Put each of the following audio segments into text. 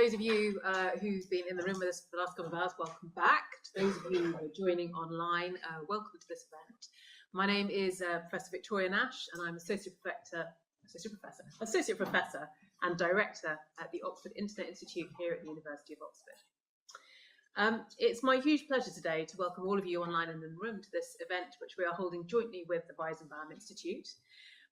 those of you who've been in the room with us for the last couple of hours, welcome back. To those of you who are joining online, welcome to this event. My name is Professor Victoria Nash, and I'm Associate Professor and Director at the Oxford Internet Institute here at the University of Oxford. It's my huge pleasure today to welcome all of you online and in the room to this event, which we are holding jointly with the Weizenbaum Institute.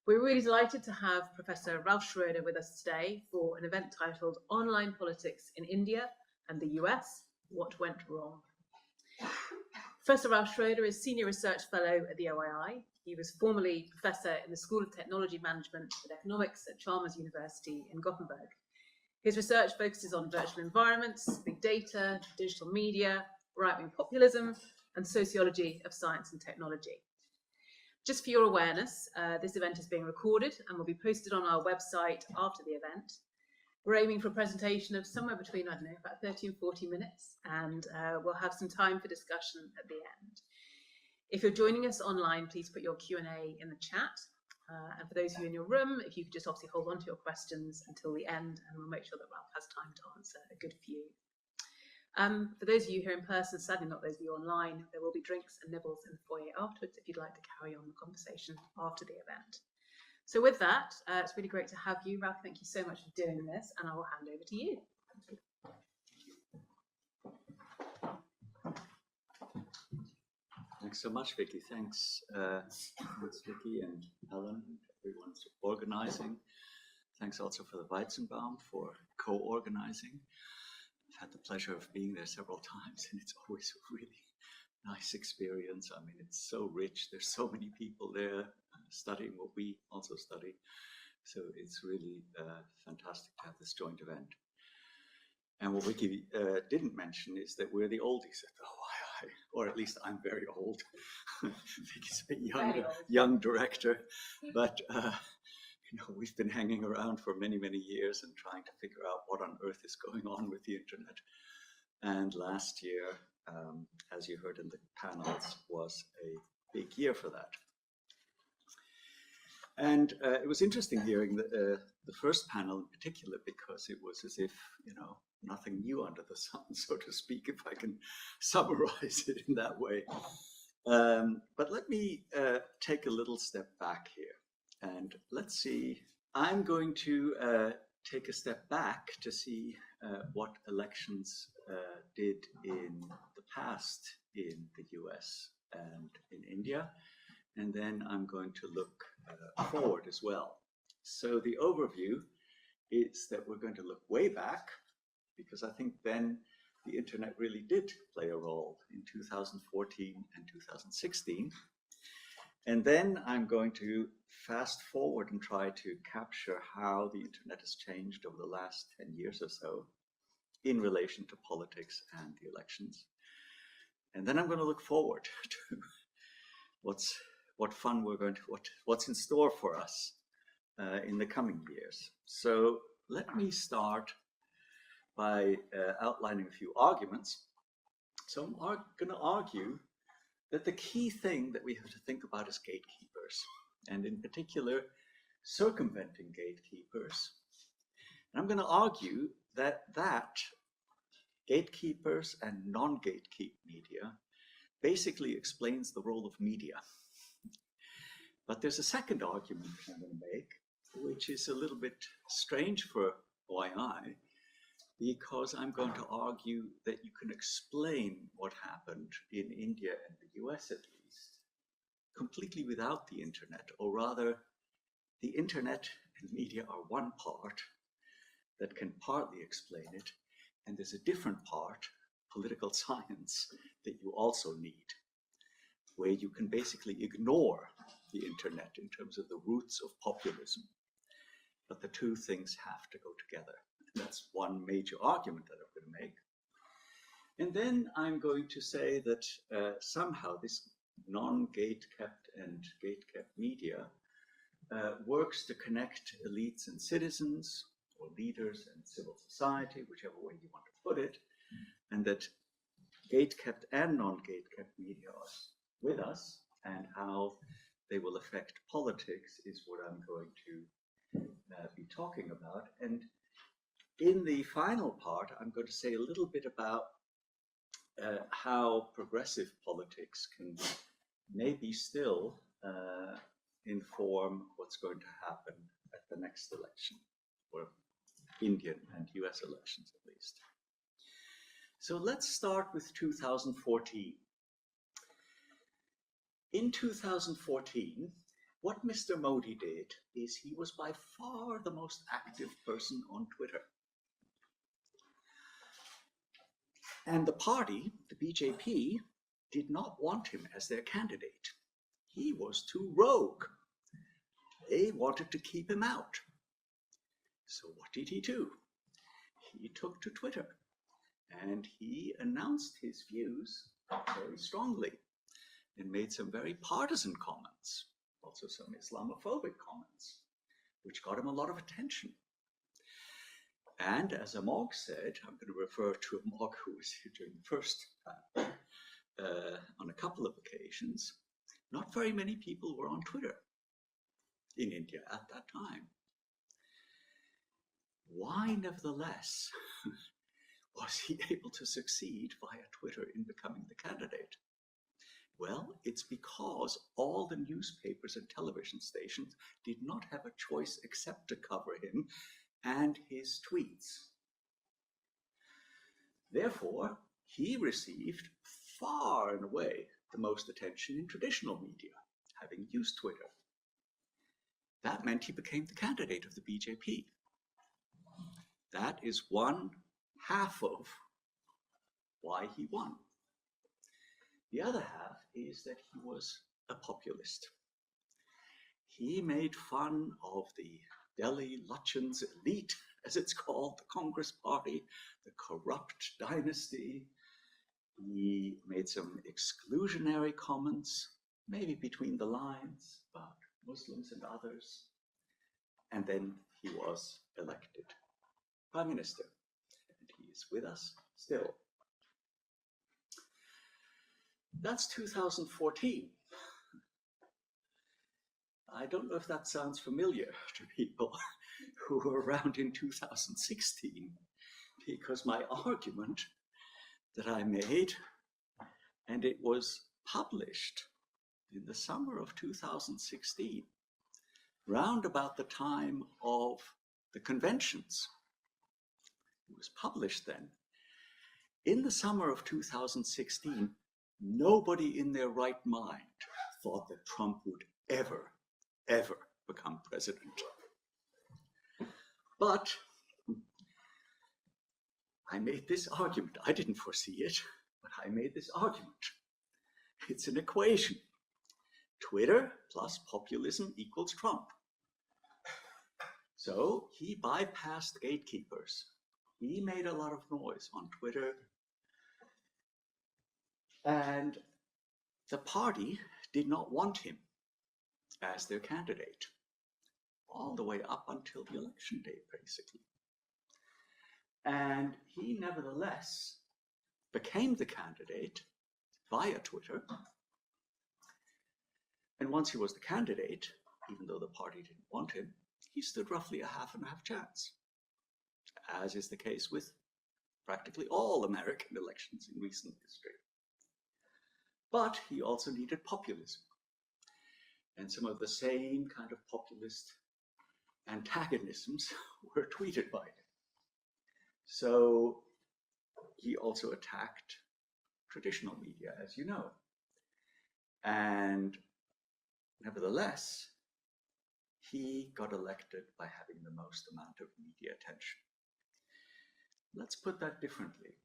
We're really delighted to have Professor Ralph Schroeder with us today for an event titled Online Politics in India and the US, What Went Wrong? Professor Ralph Schroeder is Senior Research Fellow at the OII. He was formerly Professor in the School of Technology Management and Economics at Chalmers University in Gothenburg. His research focuses on virtual environments, big data, digital media, right-wing populism, and sociology of science and technology. Just for your awareness, this event is being recorded and will be posted on our website after the event. We're aiming for a presentation of somewhere between, I don't know, about 30 and 40 minutes, and we'll have some time for discussion at the end. If you're joining us online, please put your Q&A in the chat. And for those of you in your room, if you could just obviously hold on to your questions until the end, and we'll make sure that Ralph has time to answer a good few. For those of you here in person, sadly not those of you online, there will be drinks and nibbles in the foyer afterwards if you'd like to carry on the conversation after the event. So with that, it's really great to have you. Ralph, thank you so much for doing this, and I will hand over to you. Thanks so much, Vicky. Thanks, Vicky and Helen, everyone for organizing. Thanks also for the Weizenbaum for co-organizing. I've had the pleasure of being there several times, and it's always a really nice experience. I mean, it's so rich. There's so many people there studying what we also study. So it's really fantastic to have this joint event. And what Vicky didn't mention is that we're the oldies at the OII, or at least I'm very old. Vicky's a young director, but you know, we've been hanging around for many, many years and trying to figure out what on earth is going on with the internet. And last year, as you heard in the panels, was a big year for that. And it was interesting hearing the first panel in particular, because it was as if, you know, nothing new under the sun, so to speak, if I can summarize it in that way. But let me take a little step back here. And let's see, I'm going to take a step back to see what elections did in the past in the US and in India. And then I'm going to look forward as well. So the overview is that we're going to look way back, because I think then the internet really did play a role in 2014 and 2016. And then I'm going to fast forward and try to capture how the internet has changed over the last 10 years or so in relation to politics and the elections. And then I'm going to look forward to what's in store for us in the coming years. So let me start by outlining a few arguments. So I'm going to argue that the key thing that we have to think about is gatekeepers, and in particular, circumventing gatekeepers. And I'm going to argue that gatekeepers and non-gatekeep media basically explains the role of media. But there's a second argument I'm going to make, which is a little bit strange for OII, because I'm going to argue that you can explain what happened in India and the US at least completely without the internet, or rather the internet and media are one part that can partly explain it, and there's a different part, political science, that you also need, where you can basically ignore the internet in terms of the roots of populism. But the two things have to go together. That's one major argument that I'm going to make. And then I'm going to say that somehow this non-gate-kept and gate-kept media works to connect elites and citizens, or leaders and civil society, whichever way you want to put it, and that gate-kept and non-gate-kept media are with us, and how they will affect politics is what I'm going to be talking about. And in the final part, I'm going to say a little bit about how progressive politics can maybe still inform what's going to happen at the next election, or Indian and US elections at least. So let's start with 2014. In 2014, what Mr. Modi did is he was by far the most active person on Twitter. And the party, the BJP, did not want him as their candidate. He was too rogue. They wanted to keep him out. So what did he do? He took to Twitter and he announced his views very strongly and made some very partisan comments, also some Islamophobic comments, which got him a lot of attention. And as Amog said, I'm going to refer to Amog, who was here during the first time, on a couple of occasions, not very many people were on Twitter in India at that time. Why, nevertheless, was he able to succeed via Twitter in becoming the candidate? Well, it's because all the newspapers and television stations did not have a choice except to cover him and his tweets. Therefore, he received far and away the most attention in traditional media, having used Twitter. That meant he became the candidate of the BJP. That is one half of why he won. The other half is that he was a populist. He made fun of the Delhi Lutyens elite, as it's called, the Congress Party, the corrupt dynasty. He made some exclusionary comments, maybe between the lines, about Muslims and others. And then he was elected Prime Minister, and he is with us still. That's 2014. I don't know if that sounds familiar to people who were around in 2016, because my argument that I made, and it was published in the summer of 2016, round about the time of the conventions. It was published then. In the summer of 2016, nobody in their right mind thought that Trump would ever become president. But I made this argument. I didn't foresee it, but I made this argument. It's an equation. Twitter plus populism equals Trump. So he bypassed gatekeepers. He made a lot of noise on Twitter. And the party did not want him as their candidate, all the way up until the election day, basically. And he nevertheless became the candidate via Twitter. And once he was the candidate, even though the party didn't want him, he stood roughly a half and half chance, as is the case with practically all American elections in recent history. But he also needed populism. And some of the same kind of populist antagonisms were tweeted by him. So he also attacked traditional media, as you know. And nevertheless, he got elected by having the most amount of media attention. Let's put that differently.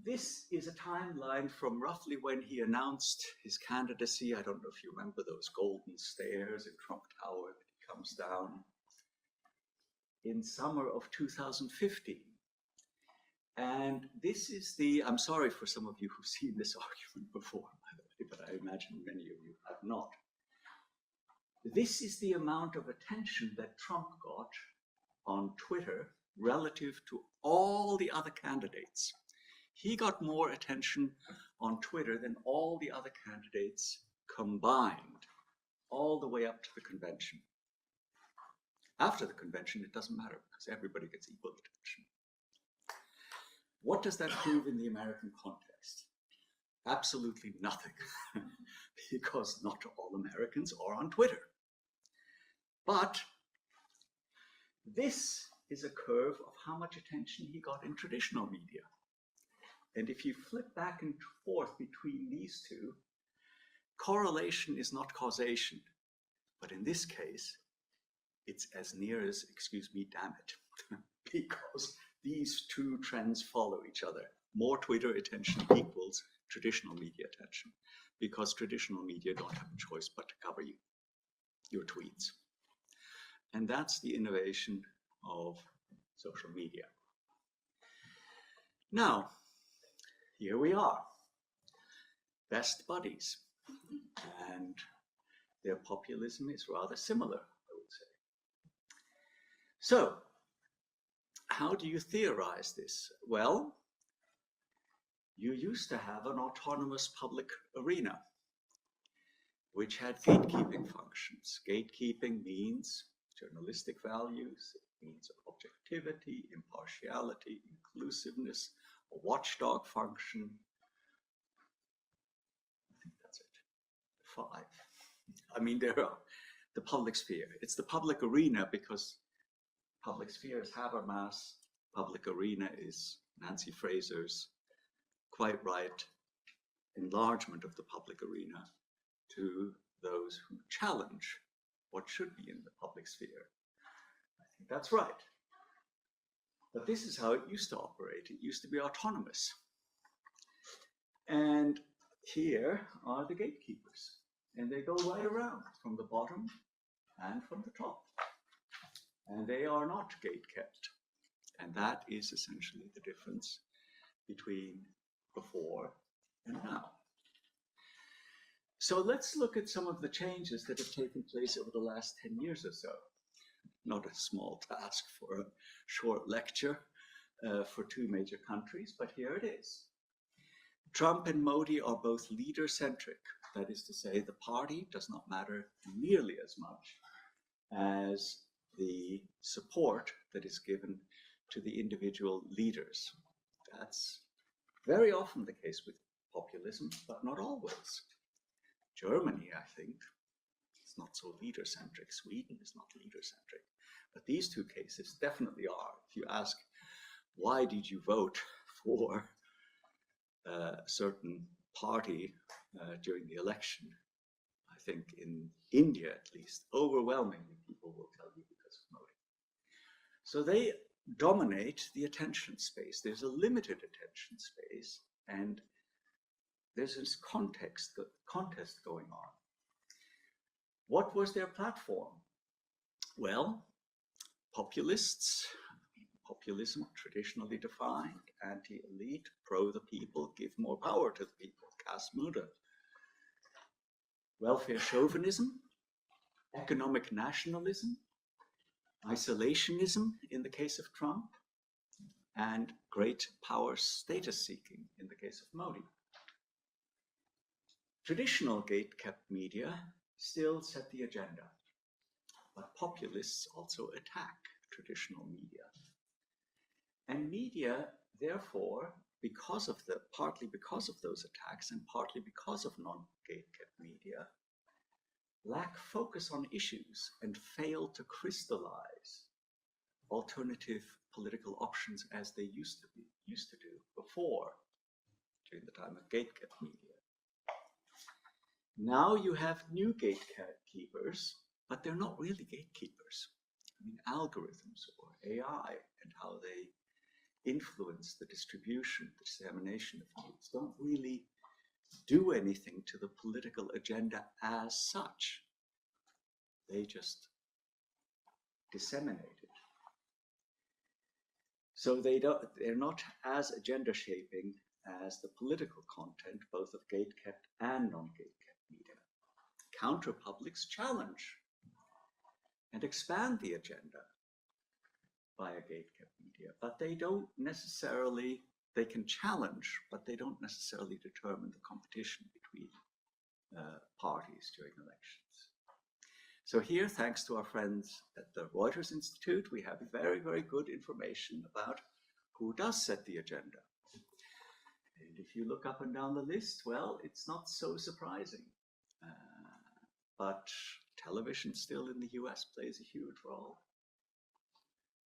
This is a timeline from roughly when he announced his candidacy. I don't know if you remember those golden stairs in Trump Tower that he comes down in summer of 2015. And this is the, I'm sorry for some of you who've seen this argument before, by the way, but I imagine many of you have not. This is the amount of attention that Trump got on Twitter relative to all the other candidates. He got more attention on Twitter than all the other candidates combined, all the way up to the convention. After the convention, it doesn't matter because everybody gets equal attention. What does that prove in the American context? Absolutely nothing, because not all Americans are on Twitter. But this is a curve of how much attention he got in traditional media. And if you flip back and forth between these two, correlation is not causation. But in this case, it's as near as, excuse me, damn it, because these two trends follow each other. More Twitter attention equals traditional media attention, because traditional media don't have a choice but to cover you, your tweets. And that's the innovation of social media. Now, here we are, best buddies, and their populism is rather similar, I would say. So, how do you theorize this? Well, you used to have an autonomous public arena, which had gatekeeping functions. Gatekeeping means journalistic values, it means objectivity, impartiality, inclusiveness, a watchdog function. I think that's it. 5. I mean, there are the public sphere. It's the public arena because public sphere is Habermas, public arena is Nancy Fraser's quite right enlargement of the public arena to those who challenge what should be in the public sphere. I think that's right. But this is how it used to operate. It used to be autonomous. And here are the gatekeepers. And they go right around from the bottom and from the top. And they are not gate-kept. And that is essentially the difference between before and now. So let's look at some of the changes that have taken place over the last 10 years or so. Not a small task for a short lecture for 2 major countries, but here it is. Trump and Modi are both leader-centric. That is to say, the party does not matter nearly as much as the support that is given to the individual leaders. That's very often the case with populism, but not always. Germany, I think, is not so leader-centric. Sweden is not leader-centric. But these 2 cases definitely are. If you ask, why did you vote for a certain party during the election, I think in India at least, overwhelmingly people will tell you because of Modi. So they dominate the attention space. There's a limited attention space, and there's this contest going on. What was their platform? Well, populists, populism traditionally defined, anti-elite, pro the people, give more power to the people, Kass-Müller. Welfare chauvinism, economic nationalism, isolationism in the case of Trump, and great power status seeking in the case of Modi. Traditional gate-kept media still set the agenda, but populists also attack traditional media. And media, therefore, partly because of those attacks and partly because of non-gate-kept media, lack focus on issues and fail to crystallize alternative political options as they used to do before, during the time of gate-kept media. Now you have new gatekeepers, but they're not really gatekeepers. I mean, algorithms or AI and how they influence the distribution, the dissemination of news don't really do anything to the political agenda as such. They just disseminate it. So they're not as agenda shaping as the political content, both of gate-kept and non-gate-kept media. Counterpublics challenge and expand the agenda via gate-kept media, but they don't necessarily, they can challenge, but they don't necessarily determine the competition between parties during elections. So here, thanks to our friends at the Reuters Institute, we have very, very good information about who does set the agenda. And if you look up and down the list, well, it's not so surprising. But television still in the US plays a huge role.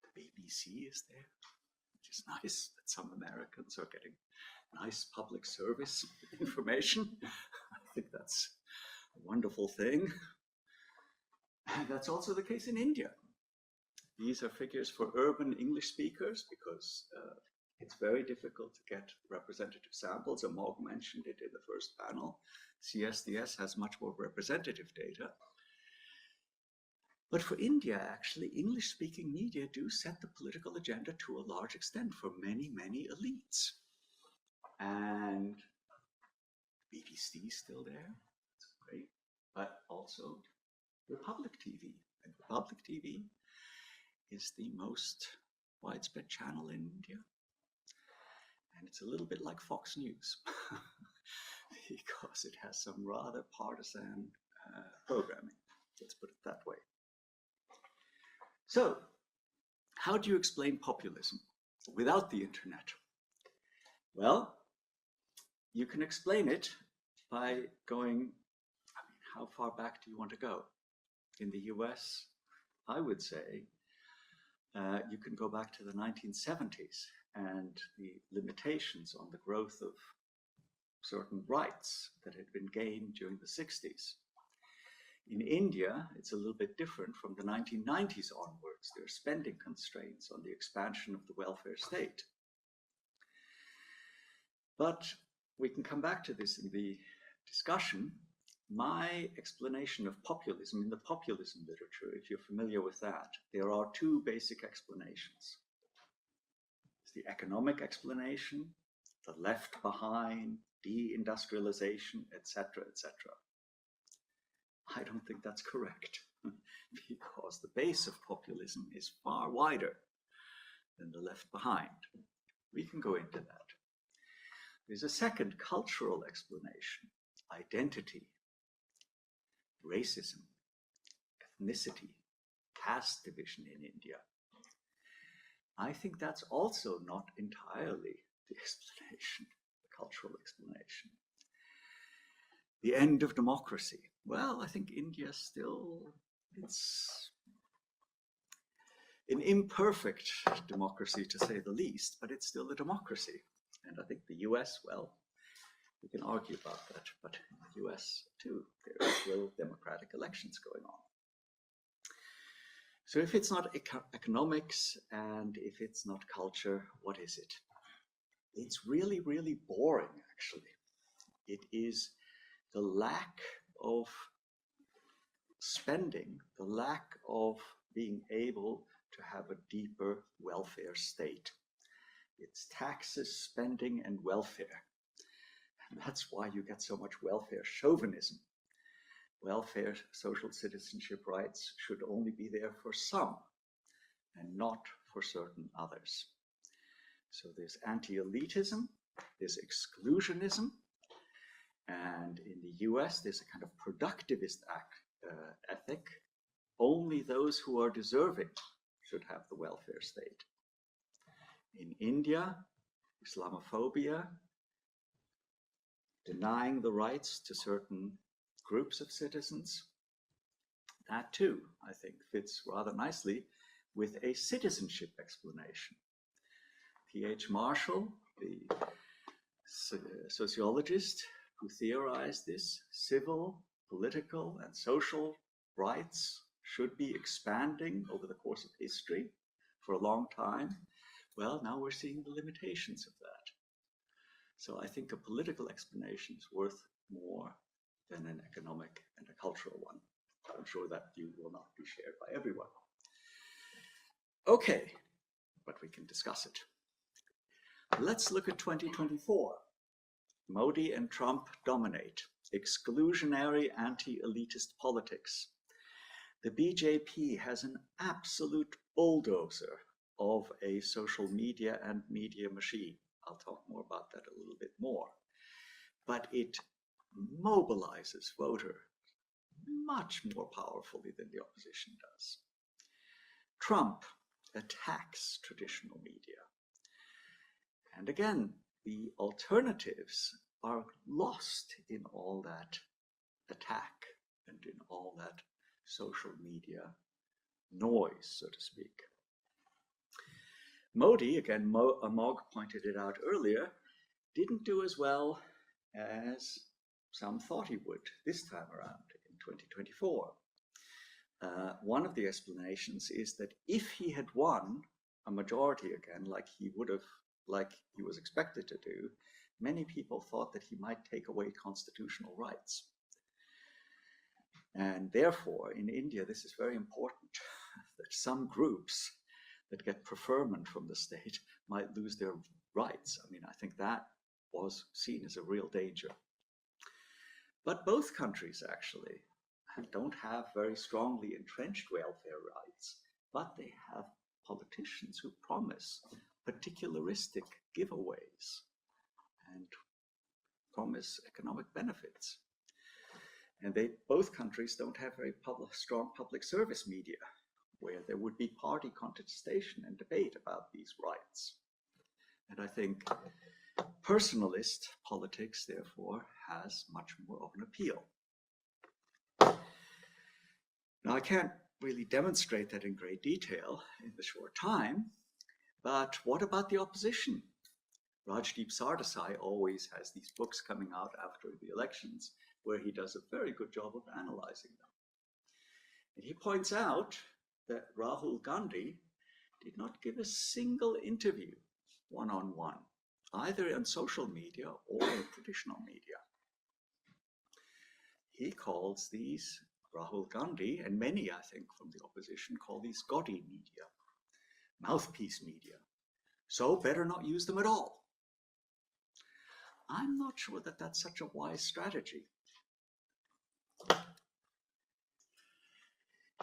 The BBC is there, which is nice that some Americans are getting nice public service information. I think that's a wonderful thing. And that's also the case in India. These are figures for urban English speakers because it's very difficult to get representative samples. Amog mentioned it in the first panel. CSDS has much more representative data. But for India, actually, English-speaking media do set the political agenda to a large extent for many, many elites. And BBC is still there, that's great, but also Republic TV. And Republic TV is the most widespread channel in India. And it's a little bit like Fox News because it has some rather partisan programming. Let's put it that way. So, how do you explain populism without the internet? Well, you can explain it by going, how far back do you want to go? In the US, I would say, you can go back to the 1970s and the limitations on the growth of certain rights that had been gained during the 60s. In India, it's a little bit different. From the 1990s onwards, there are spending constraints on the expansion of the welfare state. But we can come back to this in the discussion. My explanation of populism, in the populism literature, if you're familiar with that, there are two basic explanations. There's the economic explanation, the left behind, deindustrialization, etc., etc. I don't think that's correct because the base of populism is far wider than the left behind. We can go into that. There's a second cultural explanation: identity, racism, ethnicity, caste division in India. I think that's also not entirely the explanation, the cultural explanation. The end of democracy. Well, I think India still, it's an imperfect democracy to say the least, but it's still a democracy. And I think the US, well, we can argue about that, but in the US too, there are still democratic elections going on. So if it's not economics and if it's not culture, what is it? It's really, really boring, actually. It is the lack of spending, the lack of being able to have a deeper welfare state. It's taxes, spending, and welfare. And that's why you get so much welfare chauvinism. Welfare, social citizenship rights should only be there for some and not for certain others. So there's anti-elitism, there's exclusionism, and in the US there's a kind of productivist ethic. Only those who are deserving should have the welfare state. In India, Islamophobia, denying the rights to certain groups of citizens, that too, I think, fits rather nicely with a citizenship explanation. P.H. Marshall, the sociologist who theorized this, civil, political, and social rights should be expanding over the course of history for a long time. Well, now we're seeing the limitations of that. So I think a political explanation is worth more than an economic and a cultural one. I'm sure that view will not be shared by everyone. Okay, but we can discuss it. Let's look at 2024. Modi and Trump dominate. Exclusionary anti-elitist politics. The BJP has an absolute bulldozer of a social media and media machine. I'll talk more about that a little bit more. But it mobilizes voters much more powerfully than the opposition does. Trump attacks traditional media. And again, the alternatives are lost in all that attack and in all that social media noise, so to speak. Modi, again, Amog pointed it out earlier, didn't do as well as some thought he would this time around in 2024. One of the explanations is that if he had won a majority again, like he was expected to do, many people thought that he might take away constitutional rights. And therefore, in India, this is very important, that some groups that get preferment from the state might lose their rights. I mean, I think that was seen as a real danger. But both countries actually don't have very strongly entrenched welfare rights, but they have politicians who promise particularistic giveaways and promise economic benefits. And both countries don't have very strong public service media, where there would be party contestation and debate about these rights. And I think personalist politics, therefore, has much more of an appeal. Now, I can't really demonstrate that in great detail in the short time, but what about the opposition? Rajdeep Sardesai always has these books coming out after the elections where he does a very good job of analyzing them. And he points out that Rahul Gandhi did not give a single interview one-on-one, either on social media or in traditional media. He calls these, Rahul Gandhi, and many, I think, from the opposition, call these gaudy media, mouthpiece media. So better not use them at all. I'm not sure that that's such a wise strategy.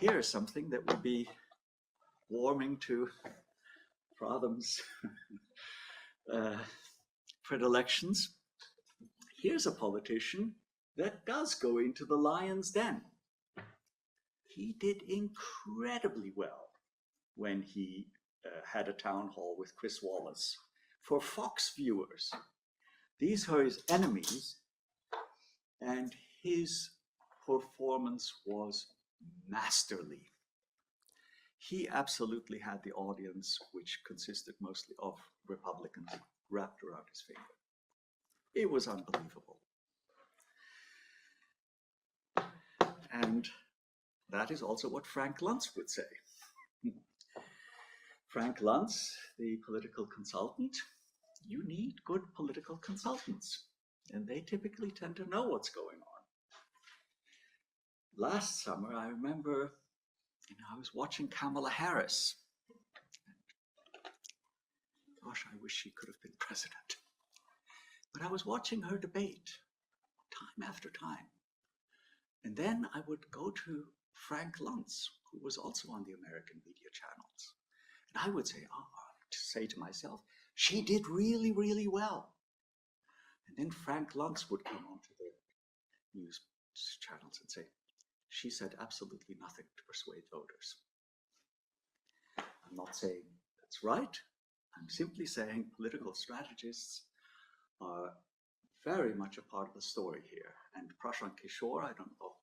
Here's something that would be warming to Pradham's predilections. Here's a politician that does go into the lion's den. He did incredibly well when he had a town hall with Chris Wallace. For Fox viewers, these are his enemies, and his performance was masterly. He absolutely had the audience, which consisted mostly of Republicans, wrapped around his finger. It was unbelievable. And that is also what Frank Luntz would say. Frank Luntz, the political consultant, you need good political consultants, and they typically tend to know what's going on. Last summer, I remember, I was watching Kamala Harris. Gosh, I wish she could have been president. But I was watching her debate time after time. And then I would go to Frank Luntz, who was also on the American media channels. And I would say to myself, she did really, really well. And then Frank Luntz would come onto the news channels and say, she said absolutely nothing to persuade voters. I'm not saying that's right. I'm simply saying political strategists are very much a part of the story here. And Prashant Kishore, I don't know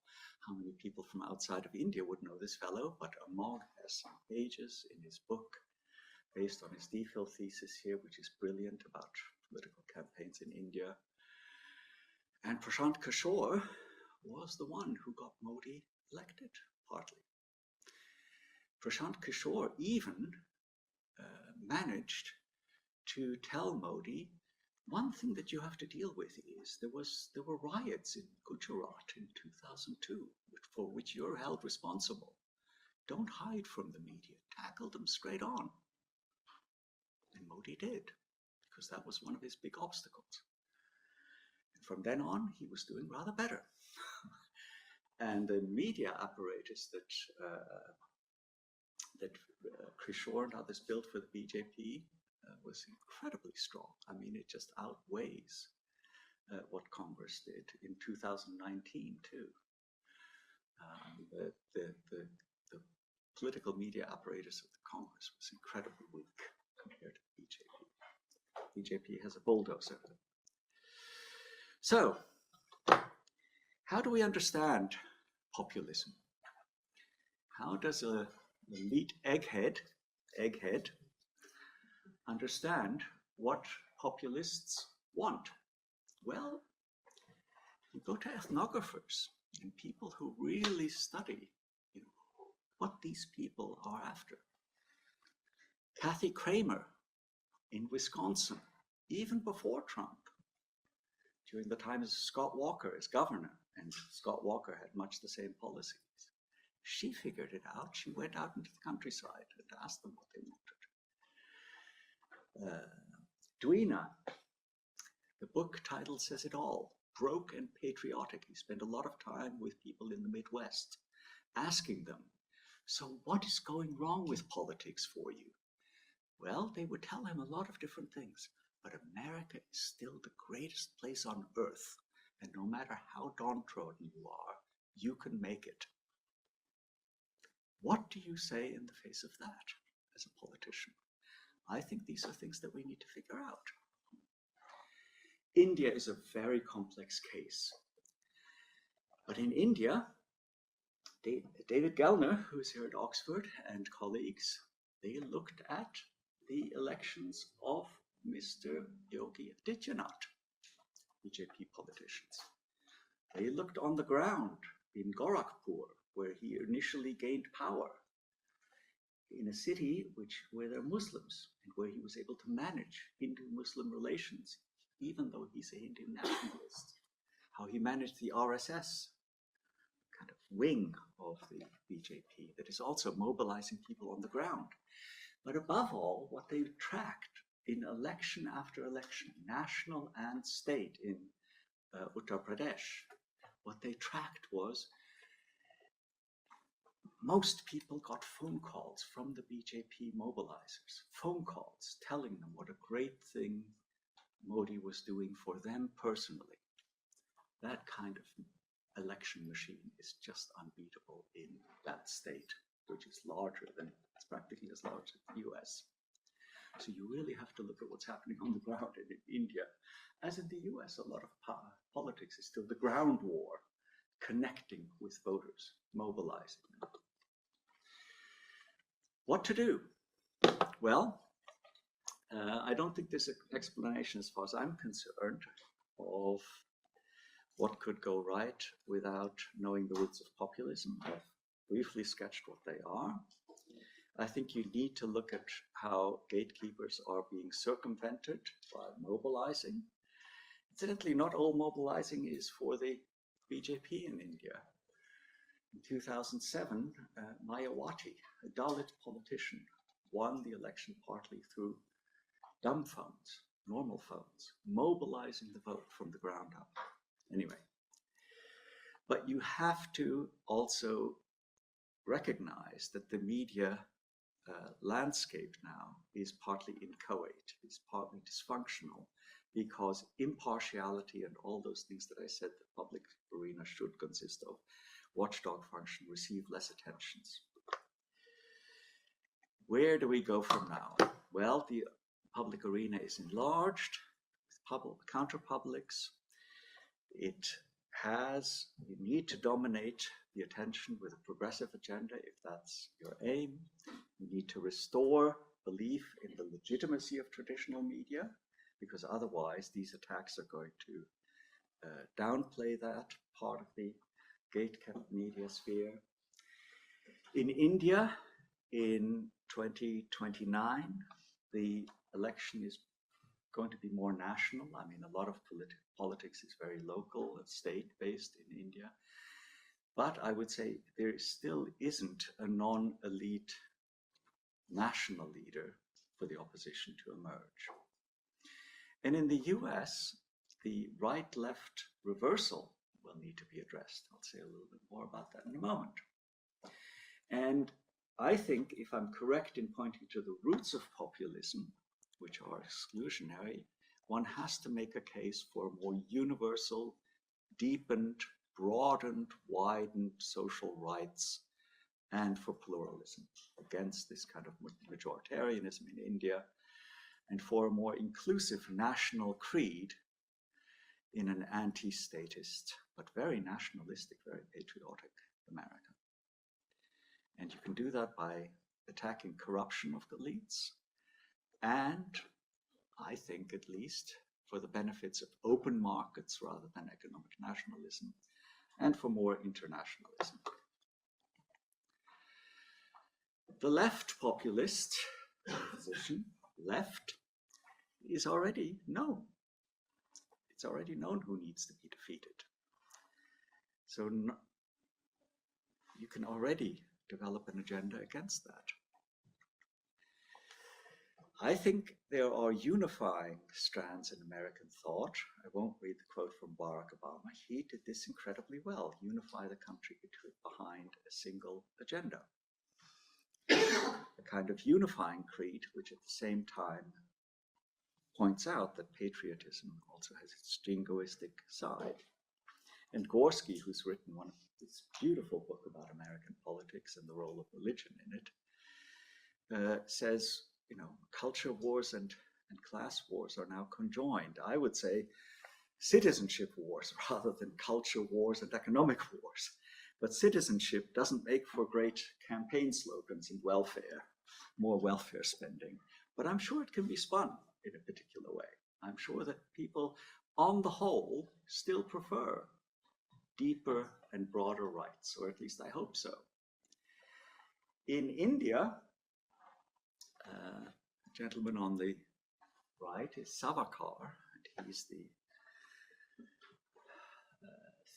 how many people from outside of India would know this fellow, but Amog has some pages in his book based on his DPhil thesis here, which is brilliant, about political campaigns in India. And Prashant Kishore was the one who got Modi elected, partly. Prashant Kishore even managed to tell Modi, one thing that you have to deal with is there were riots in Gujarat in 2002, for which you're held responsible. Don't hide from the media. Tackle them straight on. And Modi did, because that was one of his big obstacles. And from then on, he was doing rather better. And the media apparatus that Kishore and others built for the BJP was incredibly strong. I mean, it just outweighs what Congress did in 2019 too. The political media apparatus of the Congress was incredibly weak compared to the BJP. BJP has a bulldozer. So, how do we understand populism? How does an elite egghead understand what populists want? Well, you go to ethnographers and people who really study, what these people are after. Kathy Kramer in Wisconsin, even before Trump, during the time of Scott Walker as governor, and Scott Walker had much the same policies. She figured it out. She went out into the countryside and asked them what they wanted. Duina, the book title says it all, Broke and Patriotic. He spent a lot of time with people in the Midwest, asking them, so what is going wrong with politics for you? Well, they would tell him a lot of different things, but America is still the greatest place on earth, and no matter how downtrodden you are, you can make it. What do you say in the face of that as a politician? I think these are things that we need to figure out. India is a very complex case. But in India, David Gellner, who is here at Oxford, and colleagues, they looked at the elections of Mr. Yogi Adityanath, BJP politicians. They looked on the ground in Gorakhpur, where he initially gained power, in a city where there are Muslims, and where he was able to manage Hindu-Muslim relations, even though he's a Hindu nationalist. How he managed the RSS, kind of wing of the BJP that is also mobilizing people on the ground. But above all, what they tracked in election after election, national and state in Uttar Pradesh, what they tracked was most people got phone calls from the BJP mobilizers, phone calls telling them what a great thing Modi was doing for them personally. That kind of election machine is just unbeatable in that state, which is larger than, it's practically as large as the US. So you really have to look at what's happening on the ground. And in India, as in the US, a lot of politics is still the ground war, connecting with voters, mobilizing them. What to do? Well, I don't think there's an explanation, as far as I'm concerned, of what could go right without knowing the roots of populism. I've briefly sketched what they are. I think you need to look at how gatekeepers are being circumvented by mobilizing. Incidentally, not all mobilizing is for the BJP in India. In 2007, Mayawati, a Dalit politician, won the election partly through dumb phones, normal phones, mobilizing the vote from the ground up. Anyway, but you have to also recognize that the media landscape now is partly inchoate, is partly dysfunctional, because impartiality and all those things that I said the public arena should consist of, watchdog function, receive less attentions. Where do we go from now? Well, the public arena is enlarged with counter-publics. You need to dominate the attention with a progressive agenda if that's your aim. You need to restore belief in the legitimacy of traditional media, because otherwise these attacks are going to downplay that part of the gate-kept media sphere. In India, in 2029, the election is going to be more national. I mean, a lot of politics is very local and state-based in India. But I would say there still isn't a non-elite national leader for the opposition to emerge. And in the US, the right-left reversal will need to be addressed. I'll say a little bit more about that in a moment. And I think, if I'm correct in pointing to the roots of populism, which are exclusionary, one has to make a case for a more universal, deepened broadened, widened social rights and for pluralism, against this kind of majoritarianism in India, and for a more inclusive national creed in an anti-statist, but very nationalistic, very patriotic America. And you can do that by attacking corruption of the elites, and I think at least for the benefits of open markets rather than economic nationalism, and for more internationalism. The left populist position, left, is already known. It's already known who needs to be defeated. So you can already develop an agenda against that. I think there are unifying strands in American thought. I won't read the quote from Barack Obama. He did this incredibly well, unify the country behind a single agenda. A kind of unifying creed, which at the same time points out that patriotism also has its jingoistic side. And Gorski, who's written this beautiful book about American politics and the role of religion in it, says, you know, culture wars and class wars are now conjoined. I would say citizenship wars rather than culture wars and economic wars. But citizenship doesn't make for great campaign slogans and welfare, more welfare spending. But I'm sure it can be spun in a particular way. I'm sure that people, on the whole, still prefer deeper and broader rights, or at least I hope so. In India, the gentleman on the right is Savarkar, and he's the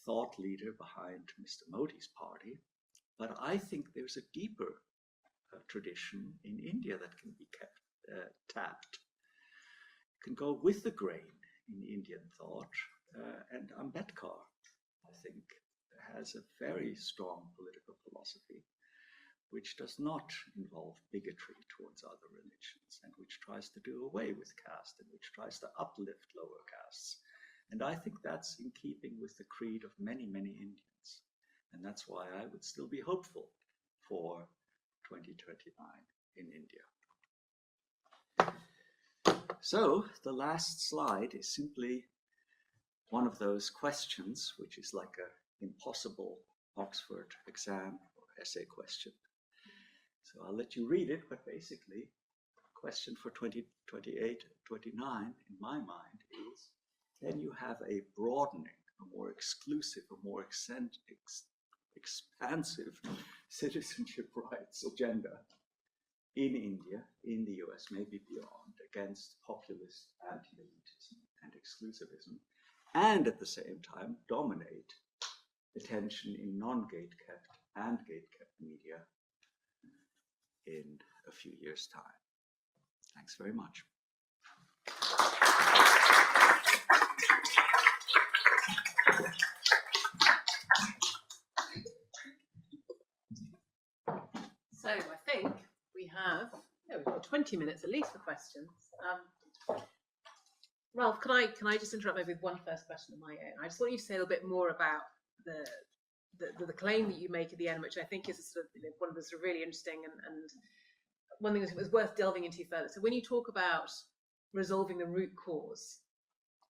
thought leader behind Mr. Modi's party. But I think there's a deeper tradition in India that can be tapped. You can go with the grain in Indian thought, and Ambedkar, I think, has a very strong political philosophy which does not involve bigotry towards other religions, and which tries to do away with caste, and which tries to uplift lower castes. And I think that's in keeping with the creed of many, many Indians. And that's why I would still be hopeful for 2029 in India. So the last slide is simply one of those questions, which is like an impossible Oxford exam or essay question. So I'll let you read it, but basically, the question for 2028, 29, in my mind, is, can you have a broadening, a more exclusive, a more expansive citizenship rights agenda in India, in the US, maybe beyond, against populist anti-elitism and exclusivism, and at the same time dominate attention in non-gate-kept and gate-kept media in a few years' time. Thanks very much. So I think we've got 20 minutes at least for questions. Ralph, can I just interrupt maybe with one first question of my own? I just want you to say a little bit more about the claim that you make at the end, which I think is sort of, one of the sort of really interesting and one thing that was worth delving into further. So when you talk about resolving the root cause,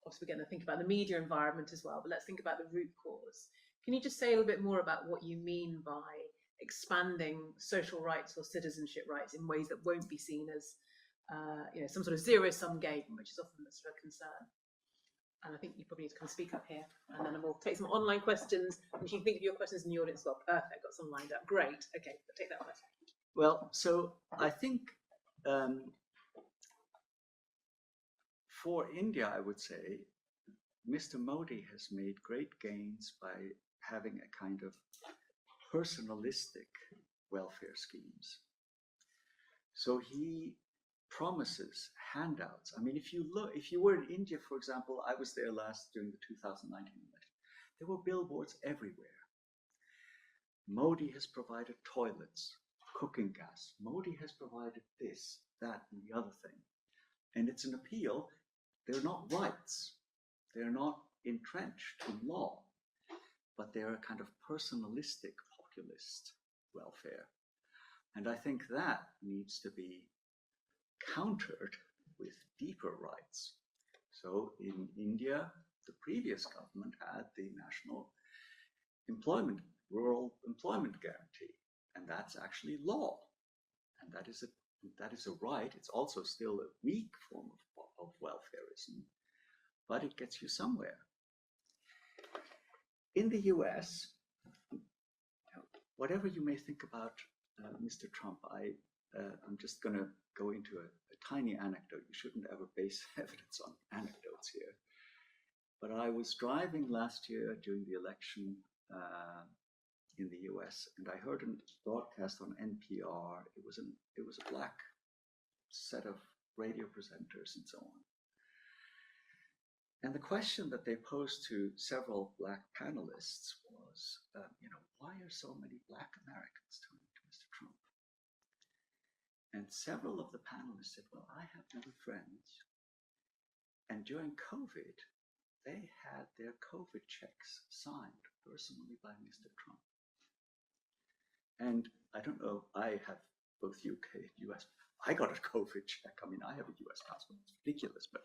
obviously we're going to think about the media environment as well, but let's think about the root cause. Can you just say a little bit more about what you mean by expanding social rights or citizenship rights in ways that won't be seen as some sort of zero-sum game, which is often the sort of concern? And I think you probably need to kind of speak up here, and then we'll take some online questions. And if you think of your questions in the audience, well, perfect, got some lined up. Great. Okay, but take that question. Well, so I think for India, I would say, Mr. Modi has made great gains by having a kind of personalistic welfare schemes. So he promises handouts. I mean, if you were in India, for example, I was there last during the 2019 election, there were billboards everywhere. Modi has provided toilets, cooking gas. Modi has provided this, that, and the other thing. And it's an appeal. They're not rights. They're not entrenched in law. but they're a kind of personalistic populist welfare. And I think that needs to be countered with deeper rights. So in India, the previous government had the National Rural Employment Guarantee, and that's actually law. And that is a right. It's also still a weak form of welfareism, but it gets you somewhere. In the US, whatever you may think about Mr. Trump, I'm just going to go into a tiny anecdote. You shouldn't ever base evidence on anecdotes here. But I was driving last year during the election in the US, and I heard a broadcast on NPR. It was a black set of radio presenters and so on. And the question that they posed to several black panelists was, why are so many black Americans turning to Mr. Trump? And several of the panelists said, well, I have many friends. And during COVID, they had their COVID checks signed personally by Mr. Trump. And I don't know, I have both UK and US. I got a COVID check. I mean, I have a US passport. It's ridiculous, but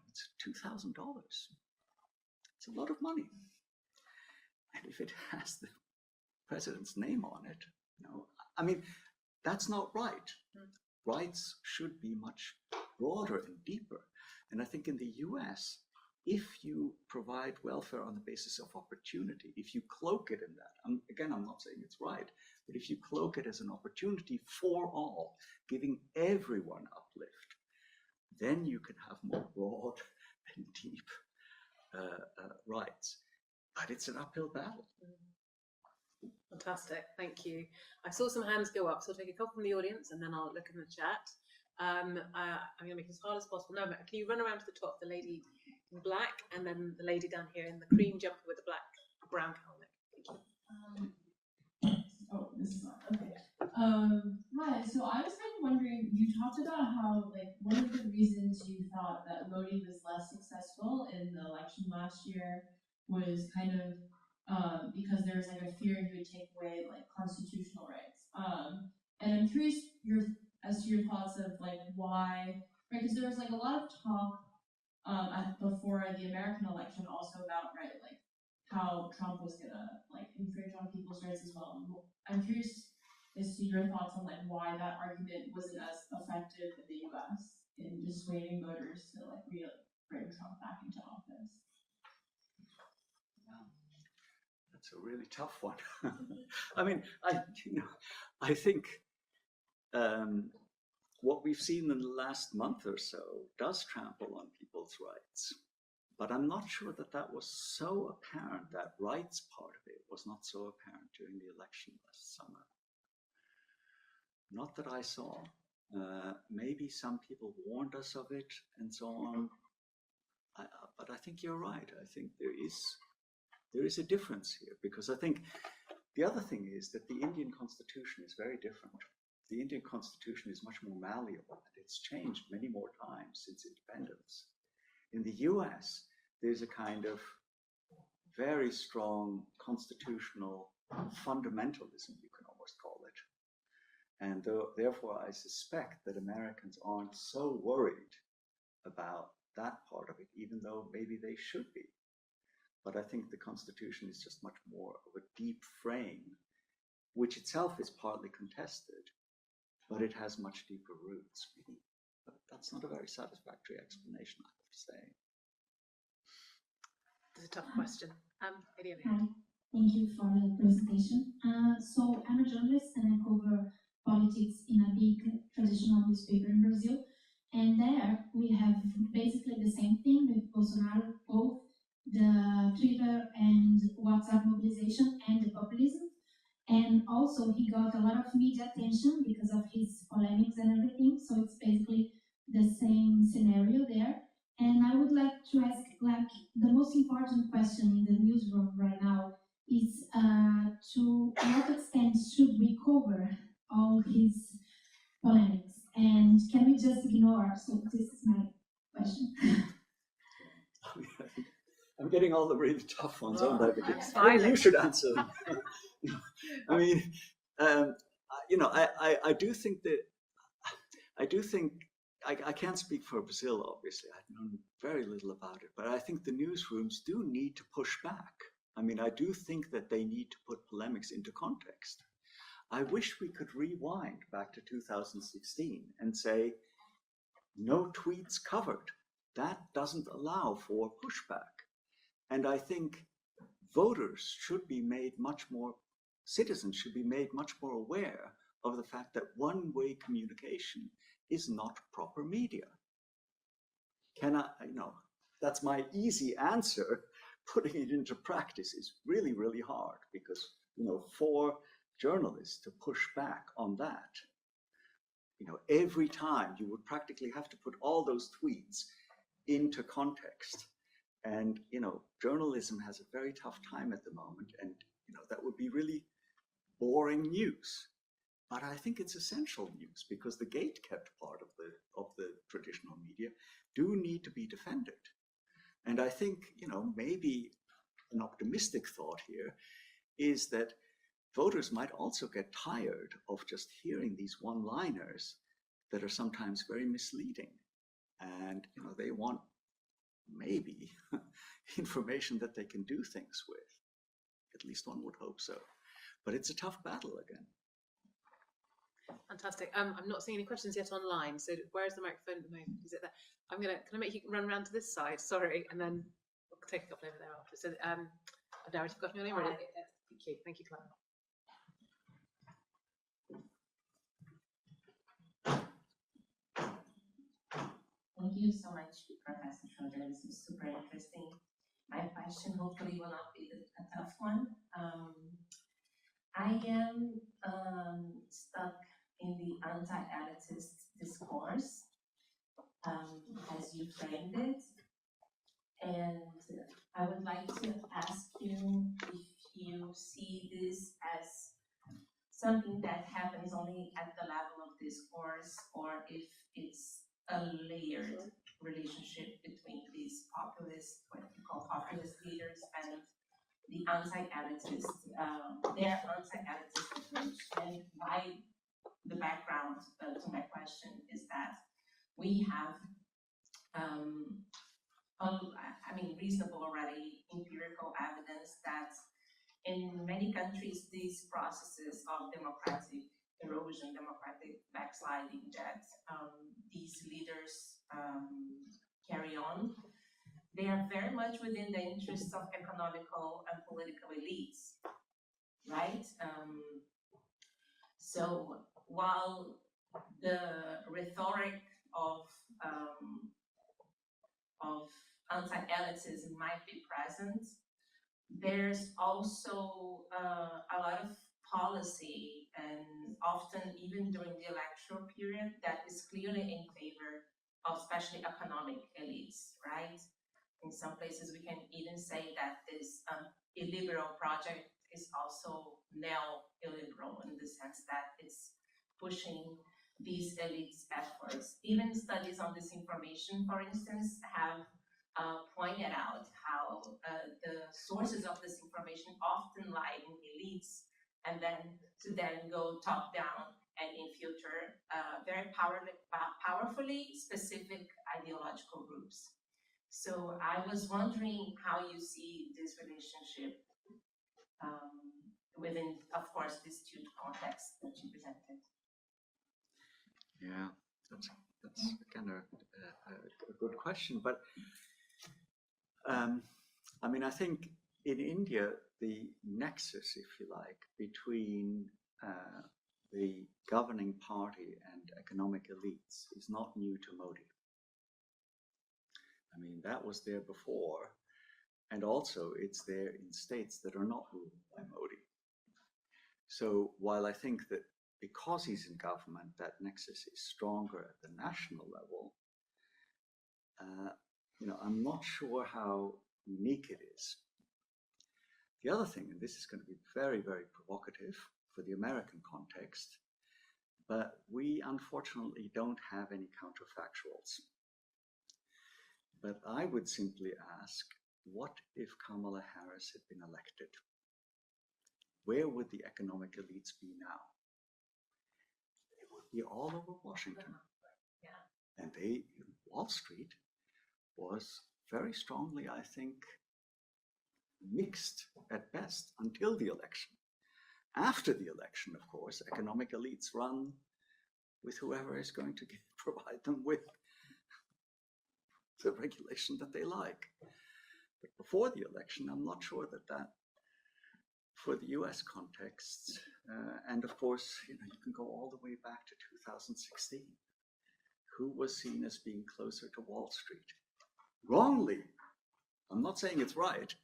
it's $2,000. It's a lot of money. And if it has the president's name on it, I mean, that's not right. Rights should be much broader and deeper. And I think in the US, if you provide welfare on the basis of opportunity, if you cloak it in that, again, I'm not saying it's right, but if you cloak it as an opportunity for all, giving everyone uplift, then you can have more broad and deep rights. But it's an uphill battle. Fantastic, thank you. I saw some hands go up, so I'll take a couple from the audience and then I'll look in the chat. I'm going to make it as hard as possible. No, can you run around to the top, the lady in black, and then the lady down here in the cream jumper with the brown helmet. Thank you. Oh, this is on. Okay. Hi. So I was kind of wondering, you talked about how, one of the reasons you thought that Modi was less successful in the election last year was kind of because there was a fear he would take away constitutional rights. And I'm curious as to your thoughts of why, right? Because there was a lot of talk before the American election also about how Trump was gonna infringe on people's rights as well. I'm curious as to your thoughts on why that argument wasn't as effective in the U.S. in just swaying voters to bring Trump back into office. That's a really tough one. I mean, I think what we've seen in the last month or so does trample on people's rights. But I'm not sure that was so apparent, that rights part of it was not so apparent during the election last summer. Not that I saw. Maybe some people warned us of it and so on. But I think you're right. I think there is a difference here, because I think the other thing is that the Indian constitution is very different. The Indian constitution is much more malleable, and it's changed many more times since independence. In the US, there's a kind of very strong constitutional fundamentalism, you can almost call it. And therefore, I suspect that Americans aren't so worried about that part of it, even though maybe they should be. But I think the Constitution is just much more of a deep frame, which itself is partly contested, but it has much deeper roots. But that's not a very satisfactory explanation, I have to say. It's a tough question. Hi, thank you for the presentation. So I'm a journalist and I cover politics in a big traditional newspaper in Brazil. And there we have basically the same thing with Bolsonaro, both the Twitter and WhatsApp mobilization and the populism. And also he got a lot of media attention because of his polemics and everything. So it's basically the same scenario there. And I would like to ask, the most important question in the newsroom right now is to what extent should we cover all his polemics? And can we just ignore? So this is my question. I'm getting all the really tough ones, aren't I? Because I'm maybe you smiling. should answer them. I mean, you know, I do think that, I can't speak for Brazil, obviously. I've known very little about it, but I think the newsrooms do need to push back. I mean, I do think that they need to put polemics into context. I wish we could rewind back to 2016 and say, no tweets covered. That doesn't allow for pushback. And I think voters should be made much more, citizens should be made much more aware of the fact that one-way communication is not proper media. You know, that's my easy answer. Putting it into practice is really, really hard because, you know, for journalists to push back on that, you know, every time you would practically have to put all those tweets into context. And, you know, journalism has a very tough time at the moment. And, you know, that would be really boring news. But I think it's essential news because the gate-kept part of the traditional media do need to be defended. And I think, you know, maybe an optimistic thought here is that voters might also get tired of just hearing these one-liners that are sometimes very misleading. And, you know, they want maybe information that they can do things with. At least one would hope so. But it's a tough battle again. Fantastic. I'm not seeing any questions yet online. So where's the microphone at the moment? Is it there? Can I make you run around to this side? Sorry, and then we'll take a couple over there after. So I've now got me on already. Thank you, Clara. Thank you so much, Professor Schroeder. This is super interesting. My question hopefully will not be a tough one. I am stuck in the anti-elitist discourse, as you framed it. And I would like to ask you if you see this as something that happens only at the level of discourse, or if it's a layered relationship between these populist, what we call populist leaders, and the anti-elitist, their anti-elitist approach. And why the background to my question is that we have, reasonable already empirical evidence that in many countries, these processes of democratic erosion, democratic backsliding that these leaders carry on, they are very much within the interests of economical and political elites, right? So while the rhetoric of anti-elitism might be present, there's also a lot of policy, and often even during the electoral period, that is clearly in favor of especially economic elites, right? In some places we can even say that this illiberal project is also neo-illiberal in the sense that it's pushing these elites' efforts. Even studies on disinformation, for instance, have pointed out how the sources of this information often lie in elites, and then go top down and infiltrate very powerfully specific ideological groups. So I was wondering how you see this relationship within, of course, this two context that you presented. Yeah, that's kind of a good question, but I think in India, the nexus, if you like, between the governing party and economic elites is not new to Modi. I mean, that was there before, and also it's there in states that are not ruled by Modi. So while I think that because he's in government, that nexus is stronger at the national level, I'm not sure how unique it is. The other thing, and this is going to be very, very provocative for the American context, but we unfortunately don't have any counterfactuals. But I would simply ask, what if Kamala Harris had been elected? Where would the economic elites be now? They would be all over Washington. Yeah. And Wall Street was very strongly, I think, mixed at best until the election. After the election, of course, economic elites run with whoever is going to provide them with the regulation that they like. But before the election, I'm not sure that for the US context, and of course, you can go all the way back to 2016, who was seen as being closer to Wall Street? Wrongly. I'm not saying it's right,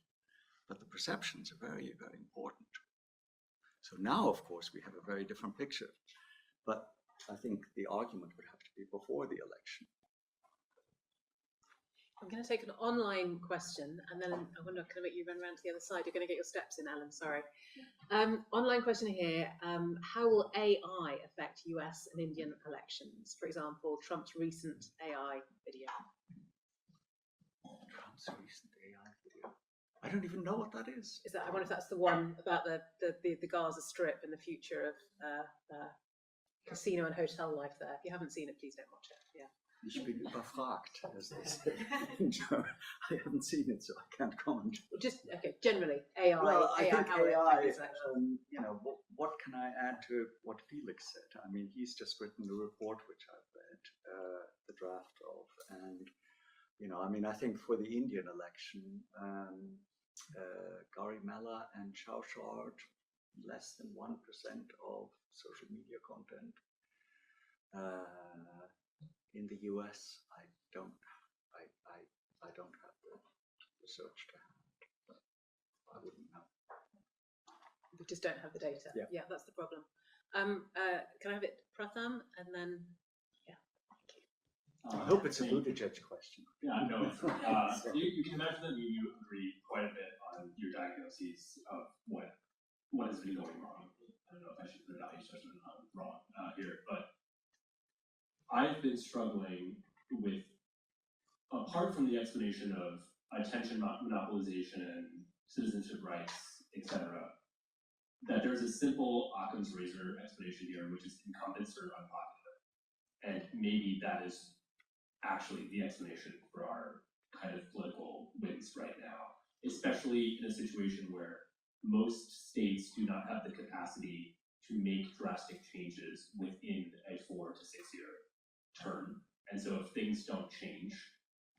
but the perceptions are very, very important. So now, of course, we have a very different picture. But I think the argument would have to be before the election. I'm going to take an online question, and then I'm going to make you run around to the other side. You're going to get your steps in, Alan, sorry. Online question here, how will AI affect US and Indian elections? For example, Trump's recent AI video. Trump's recent AI video? I don't even know what that is. Is that, I wonder if that's the one about the Gaza Strip and the future of casino and hotel life there. If you haven't seen it, please don't watch it. Yeah. Ich bin überfragt, as they say. I haven't seen it, so I can't comment. Just, okay, generally, AI. Well, I think how it AI, affects elections. what can I add to what Felix said? I mean, he's just written a report which I've read, the draft of, and, I think for the Indian election, Gary Mella and Shawshard, less than 1% of social media content. In the US, I don't have the research to hand. I wouldn't know. We just don't have the data. Yeah, that's the problem. Can I have it, Pratham, and then thank you. I hope it's a Buttigieg question. Yeah, no. You can imagine that you agree quite a bit on your diagnoses of what has been going wrong. I don't know if I should put a value judgment wrong here, but I've been struggling with, apart from the explanation of attention monopolization, citizenship rights, etc., that there's a simple Occam's razor explanation here, which is incumbents are unpopular. And maybe that is actually the explanation for our kind of political wins right now, especially in a situation where most states do not have the capacity to make drastic changes within a 4 to 6 year term. And so if things don't change,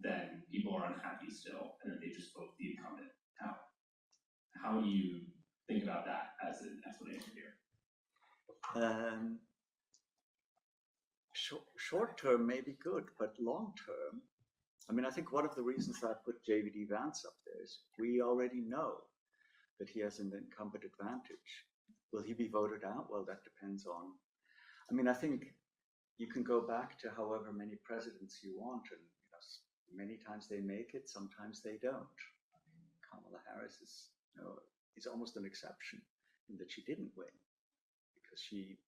then people are unhappy still, and then they just vote the incumbent out. How do you think about that as an explanation here? Short term may be good, but long term, I think one of the reasons I put JVD Vance up there is we already know that he has an incumbent advantage. Will he be voted out? Well, that depends on, I think you can go back to however many presidents you want, and many times they make it, sometimes they don't. Kamala Harris is almost an exception in that she didn't win, because she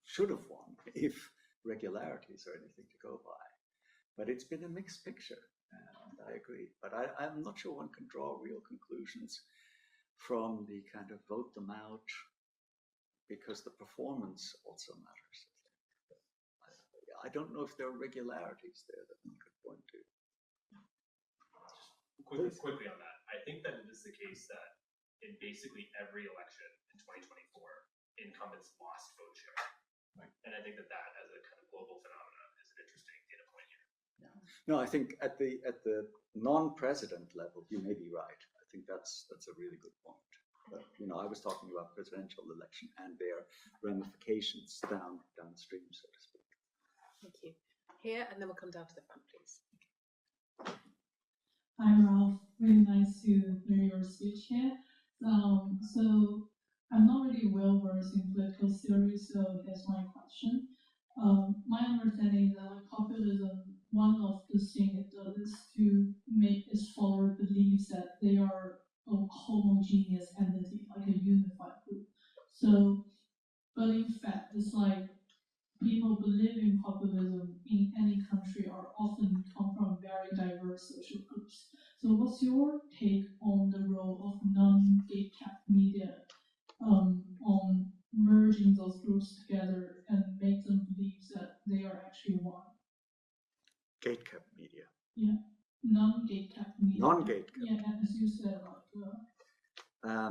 should have won if regularities are anything to go by. But it's been a mixed picture, and I agree. But I'm not sure one can draw real conclusions from the kind of vote them out, because the performance also matters. I don't know if there are regularities there that one could point to. Just quickly on that, I think that it is the case that in basically every election in 2024, incumbents lost vote share. Right. And I think that as a kind of global phenomenon is an interesting data point here. Yeah. No, I think at the non-president level, you may be right. I think that's a really good point. But I was talking about presidential election and their ramifications downstream, so to speak. Thank you. Here, and then we'll come down to the front, please. Hi, Ralph. Really nice to hear your speech here. So I'm not really well versed in political theory, so here's my question. My understanding is that populism, one of the things it does is to make its followers believe that they are a homogeneous entity, like a unified group. So, but in fact, it's like people believing populism in any country are often come from very diverse social groups. So what's your take on the role of non-gatekept media on merging those groups together and make them believe that they are actually one? Gatekept media. Yeah, non-gatekept media. Non-gatekept. Yeah, and as you said, I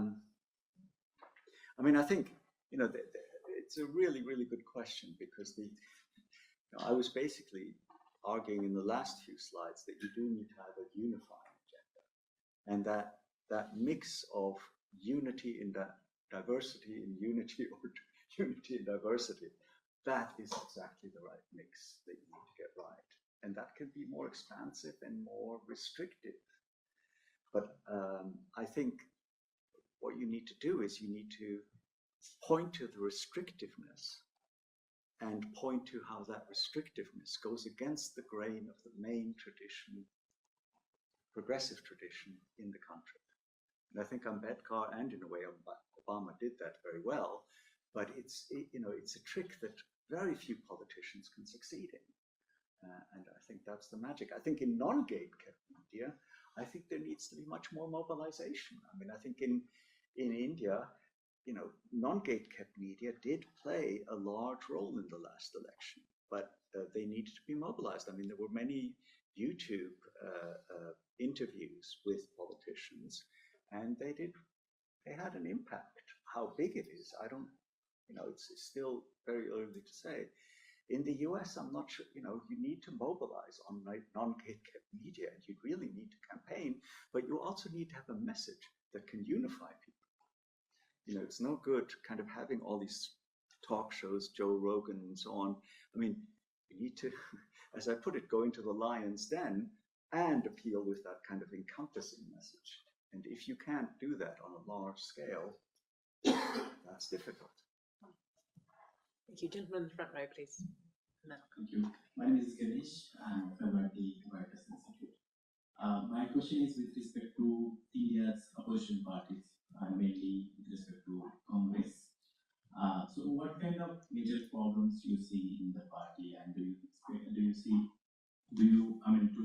mean, I think, you know, it's a really, really good question, because I was basically arguing in the last few slides that you do need to have a unifying agenda, and that mix of unity in diversity and unity, or unity and diversity, that is exactly the right mix that you need to get right. And that can be more expansive and more restrictive. But I think what you need to do is you need to point to the restrictiveness and point to how that restrictiveness goes against the grain of the main tradition, progressive tradition in the country. And I think Ambedkar, and in a way Obama, did that very well, but it's a trick that very few politicians can succeed in. And I think that's the magic. I think in non-gatekept media, I think there needs to be much more mobilization. I mean, I think in India, you know, non-gatekept media did play a large role in the last election, but they needed to be mobilized. I mean, there were many YouTube interviews with politicians, and they had an impact. How big it is, I don't, you know, it's still very early to say. In the US, I'm not sure, you know, you need to mobilize on non-gatekept media, and you really need to campaign, but you also need to have a message that can unify people. You know, it's no good kind of having all these talk shows, Joe Rogan and so on. I mean, you need to, as I put it, go into the lion's den and appeal with that kind of encompassing message. And if you can't do that on a large scale, that's difficult. Thank you. Gentleman in the front row, please. Thank you. My name is Ganesh. I'm from the Weizenbaum Institute. My question is with respect to India's opposition parties, mainly with respect to Congress. So what kind of major problems do you see in the party, and to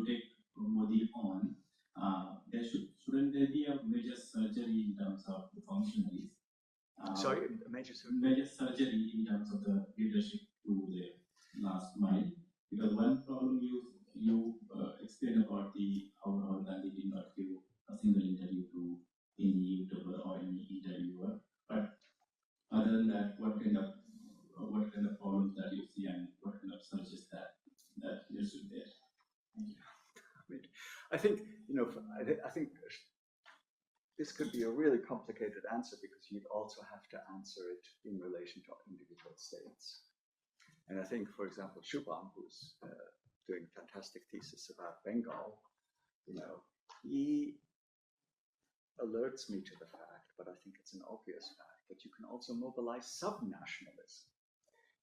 take Modi on, shouldn't there be a major surgery in terms of the functionaries? Sorry, major surgery in terms of the leadership to the last mile. Because one problem you explained about how Rahul Gandhi did not give a single interview to any YouTuber or any interviewer. But other than that, what kind of problems that you see, and what kind of surges that you should there? Thank you. I think, you know, I think this could be a really complicated answer, because you'd also have to answer it in relation to individual states. And I think, for example, Shubham, who's doing a fantastic thesis about Bengal, you know, he alerts me to the fact, but I think it's an obvious fact, that you can also mobilize sub-nationalism.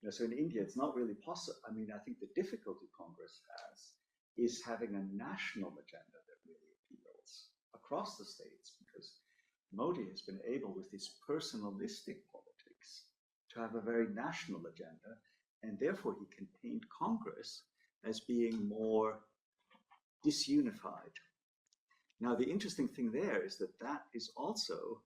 You know, so in India, it's not really possible. I mean, I think the difficulty Congress has is having a national agenda that really appeals across the states, because Modi has been able, with his personalistic politics, to have a very national agenda, and therefore he can paint Congress as being more disunified. Now, the interesting thing there is that that is also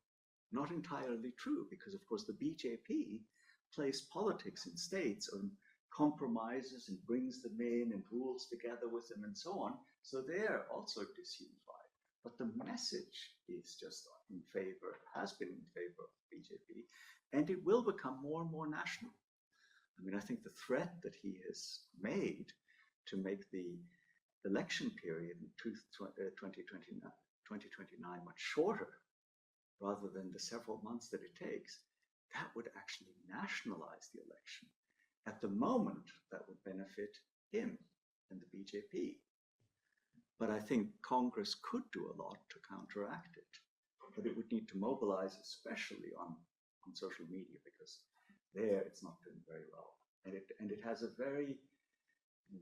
not entirely true, because of course the BJP plays politics in states and compromises and brings them in and rules together with them and so on. So they're also disunified. But the message is just in favor, has been in favor of the BJP, and it will become more and more national. I mean, I think the threat that he has made to make the election period in 2029 much shorter, rather than the several months that it takes, that would actually nationalize the election. At the moment, that would benefit him and the BJP. But I think Congress could do a lot to counteract it. But it would need to mobilize, especially on social media, because there it's not doing very well. And it has a very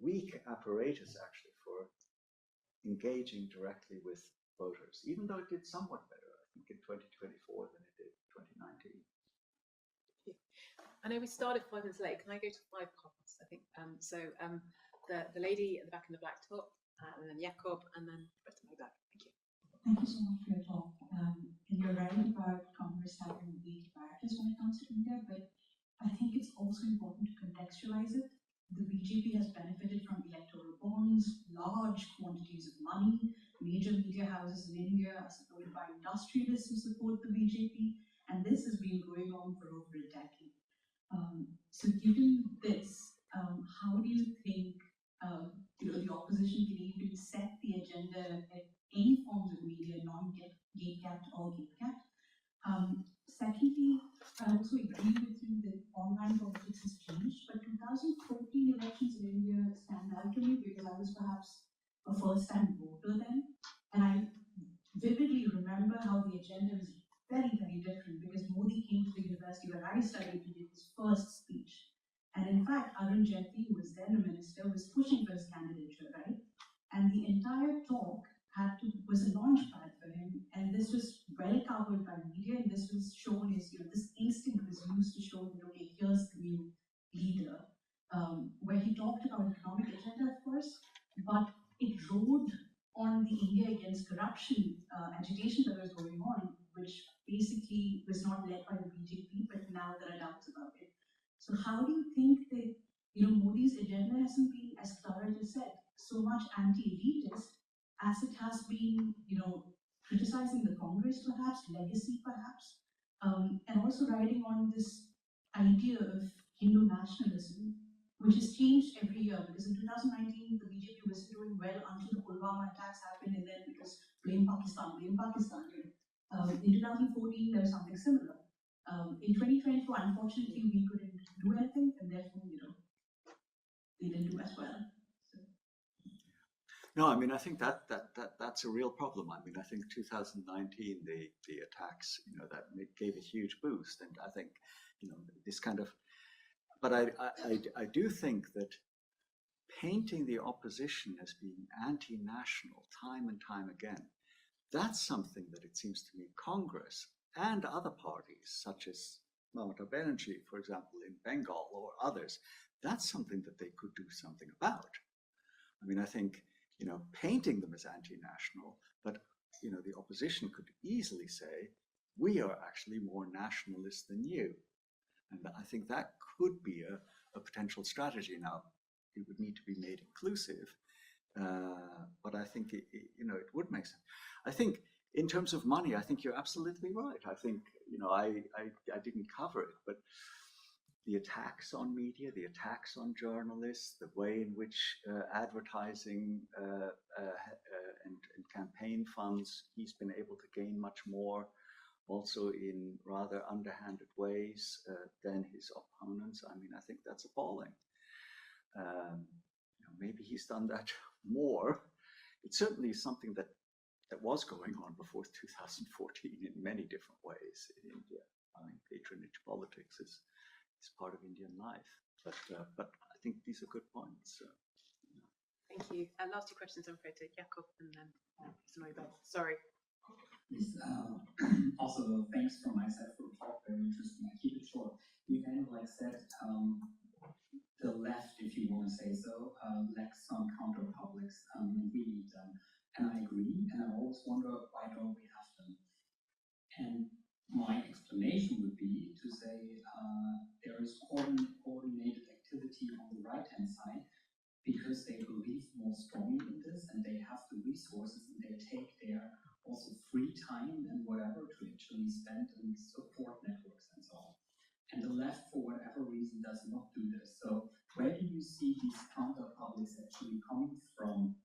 weak apparatus, actually, for engaging directly with voters, even though it did somewhat better, I think, in 2024 than it did in 2019. I know we started 5 minutes late. Can I go to 5 comments? I think the lady at the back in the black top, and then Jakob, and then the rest of my back. Thank you. Thank you so much for your talk. And you're right about Congress having weak barriers when it comes to India, but I think it's also important to contextualize it. The BJP has benefited from electoral bonds, large quantities of money. Major media houses in India are supported by industrialists who support the BJP, and this has been going on for over a decade. So given this, how do you think the opposition can even set the agenda at any forms of media, non-gate-capped or gate-capped? Secondly, I also agree with you that online politics has changed, but 2014 elections in India stand out to me because I was perhaps a first-time voter then, and I vividly remember how the agenda was very, very different because Modi came to the university where I studied to give his first speech. And in fact, Arun Jaitley, who was then a minister, was pushing for his candidature, right? And the entire talk was a launch pad for him, and this was well covered by media, and this was shown as, this instinct was used to show that, okay, here's the new leader, where he talked about economic agenda, of course, but it rode on the India against corruption agitation that was going on, which basically was not led by the BJP, but now there are doubts about it. So how do you think that Modi's agenda hasn't been, as Clara just said, so much anti-elitist as it has been, criticizing the Congress perhaps, legacy perhaps, and also riding on this idea of Hindu nationalism, which has changed every year, because in 2019 the BJP was doing well until the Pulwama attacks happened, and then because blame Pakistan. In 2014 there was something similar. In 2024, unfortunately, we couldn't do anything, and therefore, they didn't do as well. No, I mean, I think that's a real problem. I mean, I think 2019, the attacks, that gave a huge boost, and I think, this kind of. But I do think that painting the opposition as being anti-national time and time again, that's something that it seems to me Congress and other parties, such as Mamata Banerjee, for example, in Bengal or others, that's something that they could do something about. I mean, I think, painting them as anti-national, but, the opposition could easily say, we are actually more nationalist than you. And I think that could be a potential strategy. Now, it would need to be made inclusive, but I think it would make sense. I think in terms of money, I think you're absolutely right. I think I didn't cover it, but the attacks on media, the attacks on journalists, the way in which advertising and campaign funds, he's been able to gain much more, also in rather underhanded ways than his opponents. I mean, I think that's appalling. Maybe he's done that more. It certainly is something that was going on before 2014 in many different ways in India. I mean, patronage politics is part of Indian life. But I think these are good points. Thank you. Last two questions, I'm afraid, to Jakob and then Sanoiba. Sorry. Yes, also, thanks from my side for the talk, very interesting. I keep it short. You kind of said the left, if you want to say so, lacks some counter-publics, and we need them. And I agree, and I always wonder, why don't we have them? And my explanation would be to say there is coordinated activity on the right-hand side because they believe more strongly in this and they have the resources and they take their also free time and whatever to actually spend and support networks and so on. And the left, for whatever reason, does not do this. So where do you see these counter-publics actually coming from?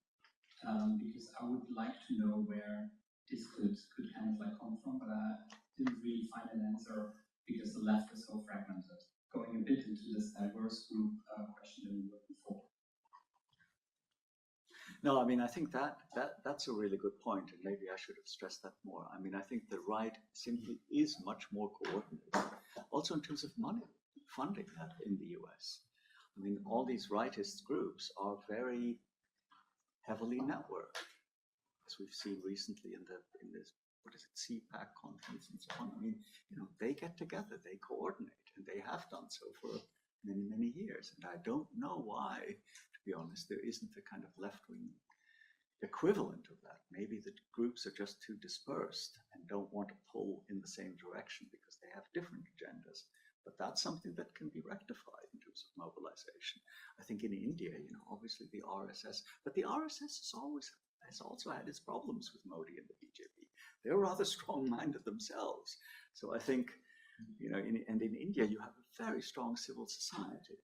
Because I would like to know where this could kind of come from, but I didn't really find an answer because the left is so fragmented. Going a bit into this diverse group question that we were before. No, I mean, I think that's a really good point, and maybe I should have stressed that more. I mean, I think the right simply is much more coordinated, also in terms of money, funding in the US. I mean, all these rightist groups are very heavily networked, as we've seen recently in this, what is it, CPAC conference and so on. I mean, they get together, they coordinate, and they have done so for many, many years. And I don't know why, to be honest, there isn't a kind of left-wing equivalent of that. maybe the groups are just too dispersed and don't want to pull in the same direction because they have different agendas. But that's something that can be rectified in terms of mobilization. I think in India, obviously the RSS, but the RSS has also had its problems with Modi and the BJP. They're rather strong-minded themselves. So I think, in India, you have a very strong civil society.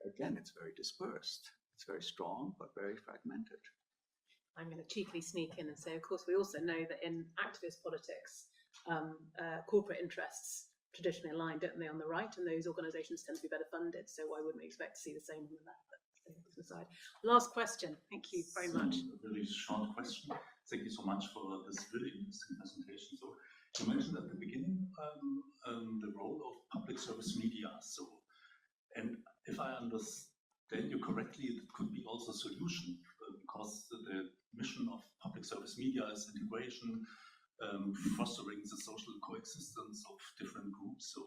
Again, it's very dispersed. It's very strong, but very fragmented. I'm going to cheekily sneak in and say, of course, we also know that in activist politics, corporate interests traditionally align, don't they, on the right, and those organisations tend to be better funded. So why wouldn't we expect to see the same on the left? Side. Last question. Thank you very much. A really short question. Thank you so much for this really interesting presentation. So you mentioned at the beginning the role of public service media. So, and if I understand you correctly, it could be also a solution because the mission of public service media is integration, fostering the social coexistence of different groups. So,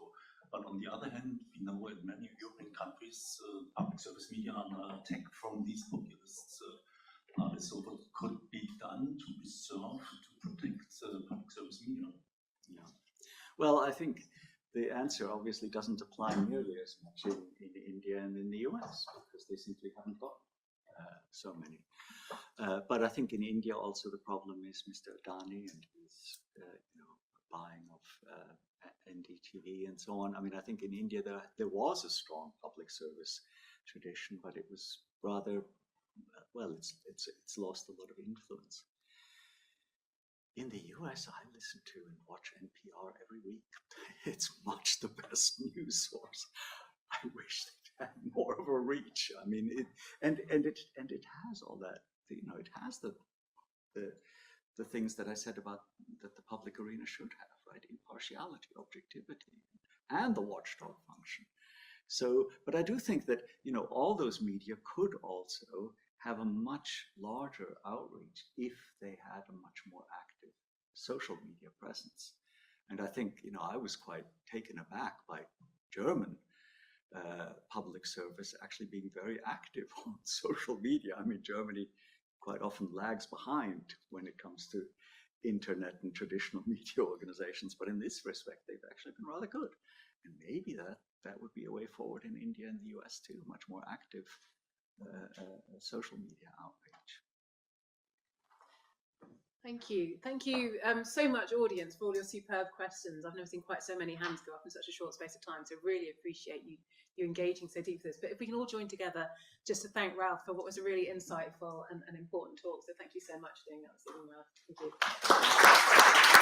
but on the other hand, we know in many European countries, public service media are under attack from these populists. So what could be done to preserve, to protect public service media? Yeah. Well, I think the answer obviously doesn't apply nearly as much in India and in the US because they simply haven't got so many. But I think in India also the problem is Mr. Adani and his buying of NDTV and so on. I mean, I think in India there was a strong public service tradition, but it was rather, well, it's lost a lot of influence. In the US, I listen to and watch NPR every week. It's much the best news source. I wish they had more of a reach. I mean, it has all that. It has the things that I said about that the public arena should have, right? Impartiality, objectivity, and the watchdog function. So, but I do think that, all those media could also have a much larger outreach if they had a much more active social media presence. And I think, I was quite taken aback by German public service actually being very active on social media. I mean, Germany quite often lags behind when it comes to internet and traditional media organizations, but in this respect, they've actually been rather good. And maybe that would be a way forward in India and the US too, much more active social media outreach. Thank you. Thank you so much, audience, for all your superb questions. I've never seen quite so many hands go up in such a short space of time, so really appreciate you engaging so deep with this. But if we can all join together just to thank Ralph for what was a really insightful and important talk. So thank you so much for doing that. Thank you.